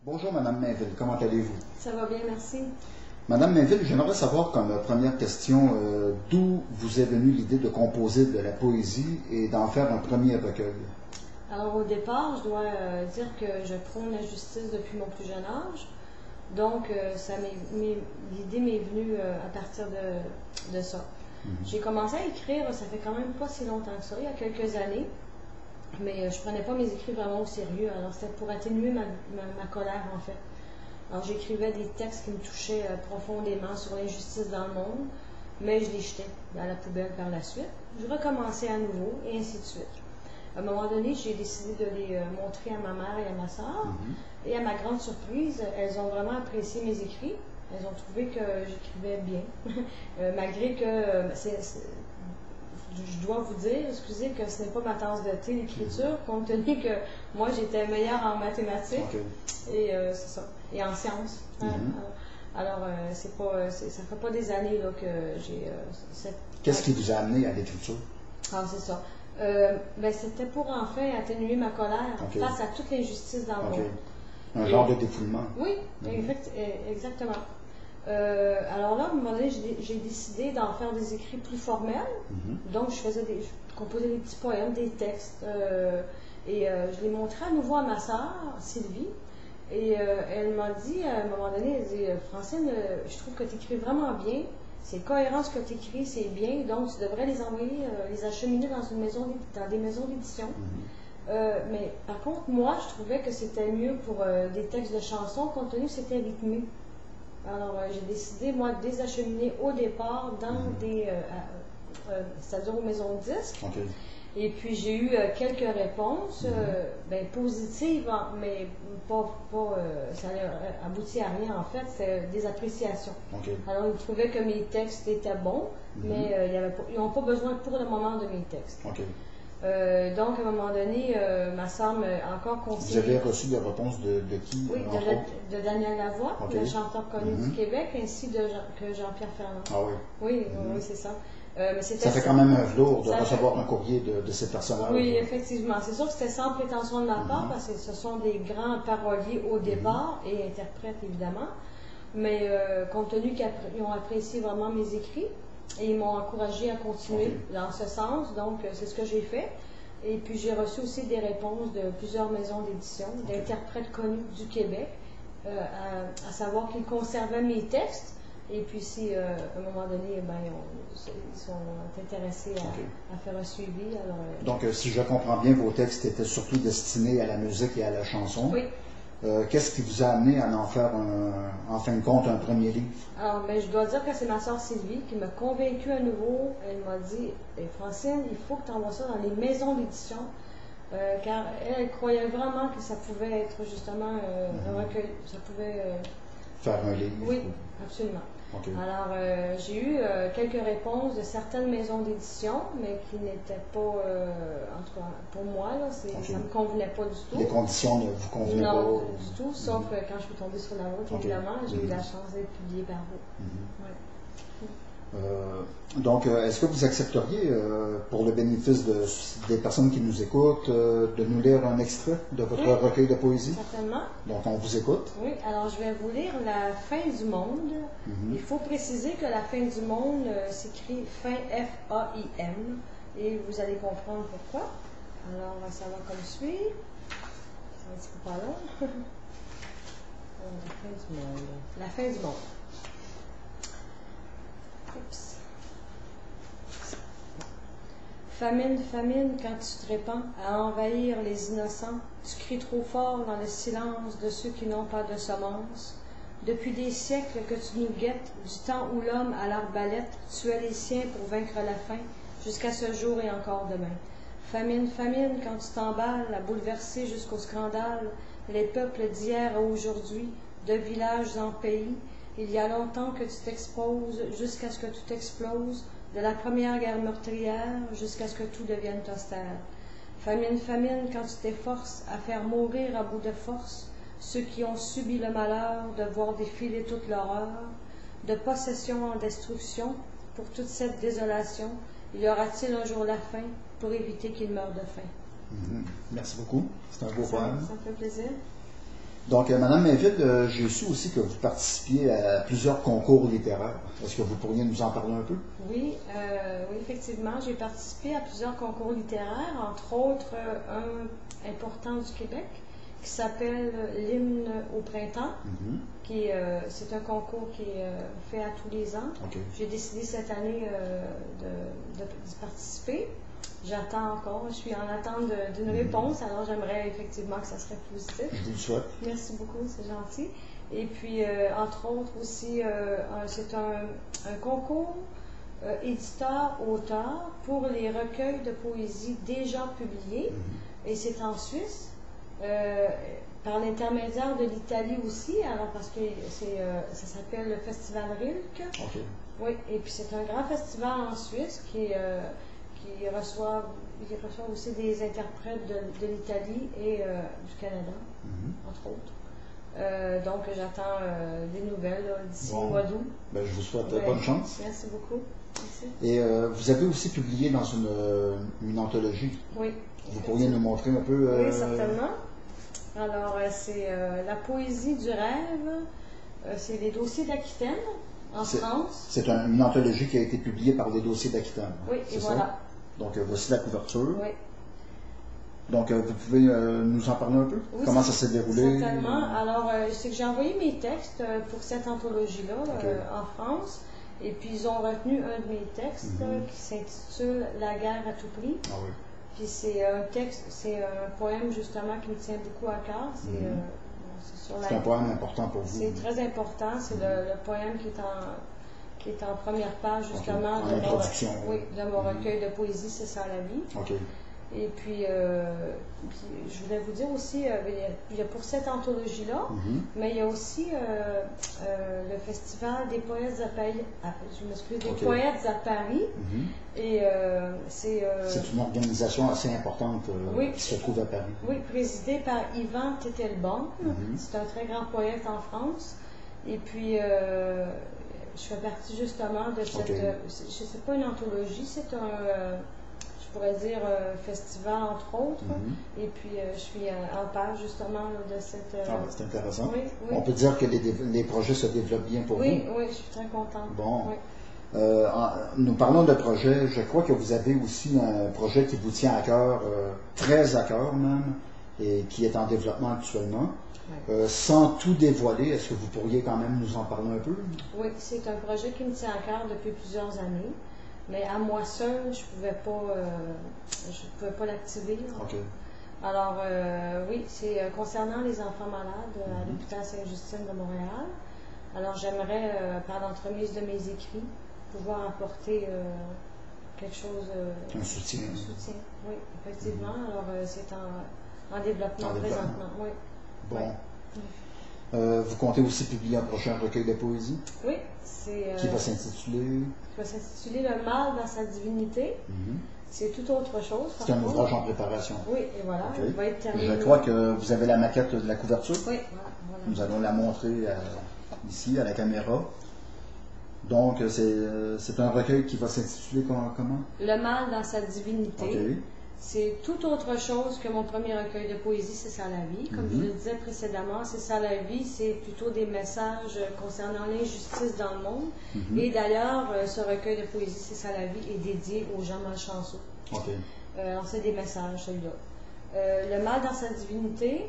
Bonjour Madame Mainville, comment allez-vous? Ça va bien, merci. Madame Mainville, j'aimerais savoir comme première question d'où vous est venue l'idée de composer de la poésie et d'en faire un premier recueil? Alors au départ, je dois dire que je prône la justice depuis mon plus jeune âge. Donc l'idée m'est venue à partir de ça. J'ai commencé à écrire, ça fait quand même pas si longtemps que ça, il y a quelques années. Mais je prenais pas mes écrits vraiment au sérieux. Alors c'était pour atténuer ma colère en fait. Alors j'écrivais des textes qui me touchaient profondément sur l'injustice dans le monde, mais je les jetais à la poubelle par la suite. Je recommençais à nouveau et ainsi de suite. À un moment donné, j'ai décidé de les montrer à ma mère et à ma soeur. Et à ma grande surprise, elles ont vraiment apprécié mes écrits. Elles ont trouvé que j'écrivais bien, malgré que je dois vous dire, excusez, que ce n'est pas ma tasse de thé, l'écriture, compte tenu que moi, j'étais meilleure en mathématiques. Et c'est ça. Et en sciences. Alors, ça fait pas des années là, que j'ai cette... Qu'est-ce qui vous a amené à l'écriture? Ah, c'est ça. C'était pour enfin atténuer ma colère face à toute l'injustice dans le monde. Un genre de défoulement. Oui, exactement. Alors là, à un moment donné, j'ai décidé d'en faire des écrits plus formels. Donc, je composais des petits poèmes, des textes. Je les montrais à nouveau à ma sœur, Sylvie. Et elle m'a dit, à un moment donné, elle dit, Francine, je trouve que tu écris vraiment bien. C'est cohérent ce que tu écris, c'est bien. Donc, tu devrais les envoyer, les acheminer dans des maisons d'édition. Mais par contre, moi, je trouvais que c'était mieux pour des textes de chansons, compte tenu que c'était rythmé. Alors, j'ai décidé, moi, de les acheminer au départ dans c'est-à-dire aux maisons de disques. Et puis, j'ai eu quelques réponses positives, mais ça n'a abouti à rien, en fait. C'est des appréciations. Alors, ils trouvaient que mes textes étaient bons, mais ils n'ont pas besoin pour le moment de mes textes. Donc, à un moment donné, ma soeur m'a encore conseillé... Vous avez reçu des réponses de qui? Oui, de Daniel Lavoie, le chanteur connu du Québec, ainsi que Jean-Pierre Ferland. Ah oui? Oui, c'est ça. Ça fait quand même un velours de recevoir un courrier de ces personnages. Oui, effectivement. C'est sûr que c'était sans prétention de ma part, parce que ce sont des grands paroliers au départ, et interprètes, évidemment. Mais compte tenu qu'ils ont apprécié vraiment mes écrits, et ils m'ont encouragé à continuer dans ce sens, donc c'est ce que j'ai fait. Et puis j'ai reçu aussi des réponses de plusieurs maisons d'édition, d'interprètes connus du Québec, à savoir qu'ils conservaient mes textes. Et puis si, à un moment donné, ils sont intéressés à faire un suivi. Alors, donc, si je comprends bien, vos textes étaient surtout destinés à la musique et à la chanson. Oui. Qu'est-ce qui vous a amené à en faire, en fin de compte, un premier livre? Alors, je dois dire que c'est ma soeur Sylvie qui m'a convaincue à nouveau. Elle m'a dit, Francine, il faut que tu envoies ça dans les maisons d'édition, car elle croyait vraiment que ça pouvait être justement un recueil. Ça pouvait... faire un livre? Oui, absolument. Alors, j'ai eu quelques réponses de certaines maisons d'édition, mais qui n'étaient pas, en tout cas, pour moi, là, ça ne me convenait pas du tout. Les conditions ne vous convenaient pas? Non, du tout, sauf quand je suis tombée sur la route, évidemment, j'ai eu la chance d'être publiée par vous. Donc, est-ce que vous accepteriez, pour le bénéfice des personnes qui nous écoutent, de nous lire un extrait de votre recueil de poésie? Certainement. Donc, on vous écoute. Oui, alors je vais vous lire La fin du monde. Il faut préciser que la fin du monde s'écrit fin F-A-I-M, et vous allez comprendre pourquoi. Alors, ça va comme suit. C'est un petit peu pas long. La fin du monde. La fin du monde. Oups. Famine, famine, quand tu te répands à envahir les innocents, tu cries trop fort dans le silence de ceux qui n'ont pas de semences. Depuis des siècles que tu nous guettes, du temps où l'homme à l'arbalète tuait les siens pour vaincre la faim, jusqu'à ce jour et encore demain. Famine, famine, quand tu t'emballes à bouleverser jusqu'au scandale les peuples d'hier à aujourd'hui, de villages en pays. Il y a longtemps que tu t'exposes jusqu'à ce que tout explose, de la première guerre meurtrière jusqu'à ce que tout devienne austère. Famine, famine, quand tu t'efforces à faire mourir à bout de force ceux qui ont subi le malheur de voir défiler toute l'horreur, de possession en destruction, pour toute cette désolation, y aura-t-il un jour la fin pour éviter qu'ils meurent de faim? Merci beaucoup. C'est un beau poème. Ça me fait plaisir. Donc, Madame Mainville, j'ai su aussi que vous participiez à plusieurs concours littéraires. Est-ce que vous pourriez nous en parler un peu? Oui, oui, effectivement, j'ai participé à plusieurs concours littéraires, entre autres un important du Québec qui s'appelle l'Hymne au printemps, c'est un concours qui est fait à tous les ans. Okay. J'ai décidé cette année d'y participer. J'attends encore, je suis en attente d'une réponse, alors j'aimerais effectivement que ça serait positif. Je vous le souhaite. Merci beaucoup, c'est gentil. Et puis, entre autres aussi, c'est un concours éditeur-auteur pour les recueils de poésie déjà publiés, et c'est en Suisse, par l'intermédiaire de l'Italie aussi, alors parce que ça s'appelle le Festival Rilke. Okay. Oui, et puis c'est un grand festival en Suisse qui reçoit aussi des interprètes de l'Italie et du Canada, entre autres. Donc, j'attends des nouvelles d'ici le mois d'août. Ben, je vous souhaite bonne chance. Merci beaucoup. Merci. Et vous avez aussi publié dans une anthologie. Oui. Vous pourriez nous montrer un peu... Oui, certainement. Alors, c'est la poésie du rêve. C'est les dossiers d'Aquitaine, en France. C'est une anthologie qui a été publiée par les dossiers d'Aquitaine. Oui, et voilà. Ça? Donc, voici la couverture. Oui. Donc, vous pouvez nous en parler un peu? Oui, comment ça s'est déroulé? Certainement. Alors, c'est que j'ai envoyé mes textes pour cette anthologie-là en France. Et puis, ils ont retenu un de mes textes qui s'intitule « La guerre à tout prix ». Ah oui. Puis, c'est un texte, c'est un poème justement qui me tient beaucoup à cœur. C'est un poème important pour vous. C'est très important. C'est le poème qui est en première page justement de mon recueil de poésie, c'est ça la vie. Okay. Et puis, je voulais vous dire aussi, il y a pour cette anthologie-là, mais il y a aussi le Festival des poètes à Paris, poètes à Paris. Et c'est une organisation assez importante qui se trouve à Paris. Oui, présidée par Yvan Teitelbaum. C'est un très grand poète en France. Et puis, je fais partie justement de cette... c'est pas une anthologie, c'est je pourrais dire festival entre autres. Et puis, je suis en page justement de cette... c'est intéressant. Oui. On peut dire que les projets se développent bien pour vous. Oui, je suis très contente. Bon. Oui. Nous parlons de projets. Je crois que vous avez aussi un projet qui vous tient à cœur, très à cœur même, et qui est en développement actuellement. Sans tout dévoiler, est-ce que vous pourriez quand même nous en parler un peu? Oui, c'est un projet qui me tient à cœur depuis plusieurs années, mais à moi seule, je ne pouvais pas l'activer. Okay. Alors, oui, c'est concernant les enfants malades à l'hôpital Sainte-Justine de Montréal. Alors, j'aimerais, par l'entremise de mes écrits, pouvoir apporter quelque chose... un soutien. Un soutien, oui, effectivement. Alors, c'est en développement présentement, oui. Bon. Vous comptez aussi publier un prochain recueil de poésie? Oui, c'est... qui va s'intituler? Qui va s'intituler Le mal dans sa divinité. C'est tout autre chose. C'est un ouvrage en préparation. Oui, et voilà, il va être terminé. Je crois que vous avez la maquette de la couverture. Oui, voilà. Nous allons la montrer ici, à la caméra. Donc, c'est un recueil qui va s'intituler comment? Le mal dans sa divinité. Okay. C'est tout autre chose que mon premier recueil de poésie, C'est ça la vie. Comme je le disais précédemment, C'est ça la vie, c'est plutôt des messages concernant l'injustice dans le monde. Et d'ailleurs, ce recueil de poésie, C'est ça la vie, est dédié aux gens malchanceux. Okay. Alors, c'est des messages, celui-là. Le mal dans sa divinité,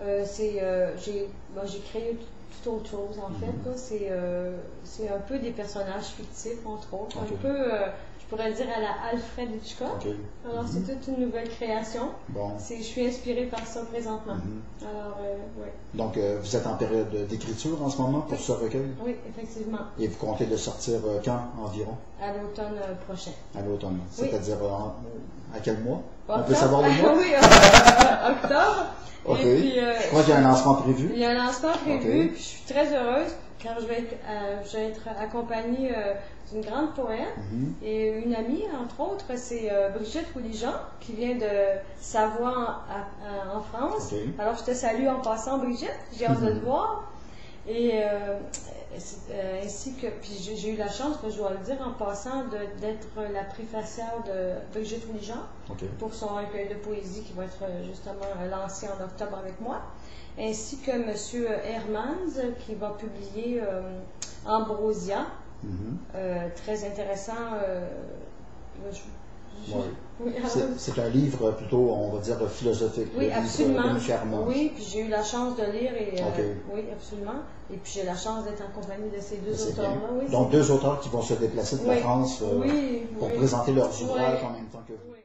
j'ai créé tout autre chose, en fait. C'est un peu des personnages fictifs, entre autres. Un peu... je pourrais dire à la Alfred Hitchcock. Alors, c'est toute une nouvelle création. Bon. Je suis inspirée par ça présentement. Alors, oui. Donc, vous êtes en période d'écriture en ce moment pour ce recueil? Oui, effectivement. Et vous comptez le sortir quand environ? À l'automne prochain. À l'automne. C'est-à-dire à quel mois? Octobre. On peut savoir le mois? Oui, octobre. OK. Et puis, je crois qu'il y a un lancement prévu. Il y a un lancement prévu, puis je suis très heureuse car je vais être accompagnée d'une grande poète et une amie, entre autres, c'est Brigitte Rouligeant, qui vient de Savoie en France. Alors, je te salue en passant, Brigitte, j'ai hâte de te voir. Et ainsi que, puis j'ai eu la chance, je dois le dire en passant, d'être la préfacière de Brigitte Ouligeant pour son recueil de poésie qui va être justement lancé en octobre avec moi, ainsi que M. Hermans qui va publier Ambrosia, très intéressant. C'est un livre plutôt, on va dire, philosophique. Oui, absolument. Hermans. Oui, puis j'ai eu la chance de lire et oui, absolument. Et puis j'ai la chance d'être en compagnie de ces deux auteurs-là. Oui, donc deux auteurs qui vont se déplacer de la France pour présenter leurs ouvrages en même temps que vous. Oui.